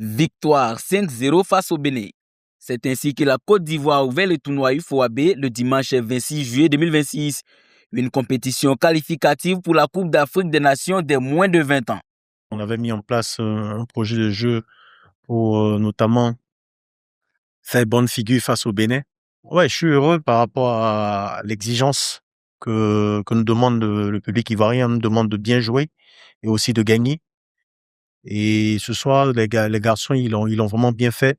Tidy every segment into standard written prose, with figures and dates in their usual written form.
Victoire 5-0 face au Bénin. C'est ainsi que la Côte d'Ivoire a ouvert le tournoi UFOAB le dimanche 26 juillet 2026. Une compétition qualificative pour la Coupe d'Afrique des Nations des moins de 20 ans. On avait mis en place un projet de jeu pour notamment faire bonne figure face au Bénin. Ouais, je suis heureux par rapport à l'exigence que nous demande le public ivoirien, nous demande de bien jouer et aussi de gagner. Et ce soir, les garçons, ils l'ont vraiment bien fait.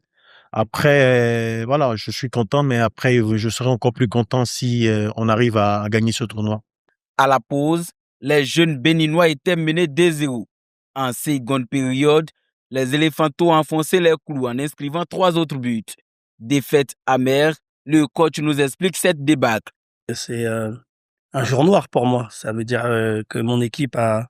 Après, voilà, je suis content, mais après, je serai encore plus content si on arrive à gagner ce tournoi. À la pause, les jeunes béninois étaient menés 2-0. En seconde période, les Éléphantos ont enfoncé les clous en inscrivant 3 autres buts. Défaite amère, le coach nous explique cette débâcle. C'est un jour noir pour moi. Ça veut dire que mon équipe a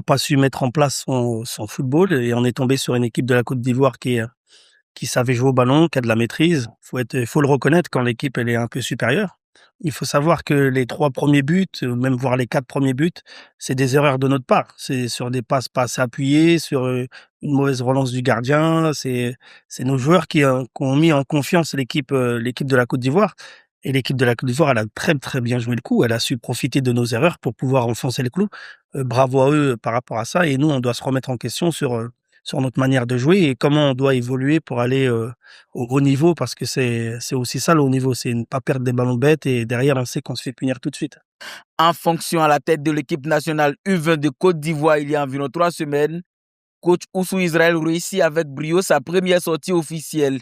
pas su mettre en place son football et on est tombé sur une équipe de la Côte d'Ivoire qui savait jouer au ballon, qui a de la maîtrise. Faut le reconnaître quand l'équipe elle est un peu supérieure. Il faut savoir que les 3 premiers buts, même voire les 4 premiers buts, c'est des erreurs de notre part. C'est sur des passes pas assez appuyées, sur une mauvaise relance du gardien. C'est nos joueurs qui ont mis en confiance l'équipe de la Côte d'Ivoire. Et l'équipe de la Côte d'Ivoire, elle a très très bien joué le coup. Elle a su profiter de nos erreurs pour pouvoir enfoncer les clous. Bravo à eux par rapport à ça. Et nous, on doit se remettre en question sur notre manière de jouer et comment on doit évoluer pour aller au haut niveau, parce que c'est aussi ça le haut niveau, c'est ne pas perdre des ballons bêtes et derrière on sait qu'on se fait punir tout de suite. En fonction à la tête de l'équipe nationale U20 de Côte d'Ivoire il y a environ 3 semaines, coach Oussou Israël réussit avec brio sa première sortie officielle.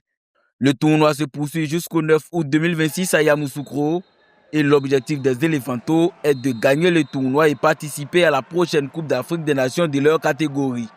Le tournoi se poursuit jusqu'au 9 août 2026 à Yamoussoukro et l'objectif des Éléphantos est de gagner le tournoi et participer à la prochaine Coupe d'Afrique des Nations de leur catégorie.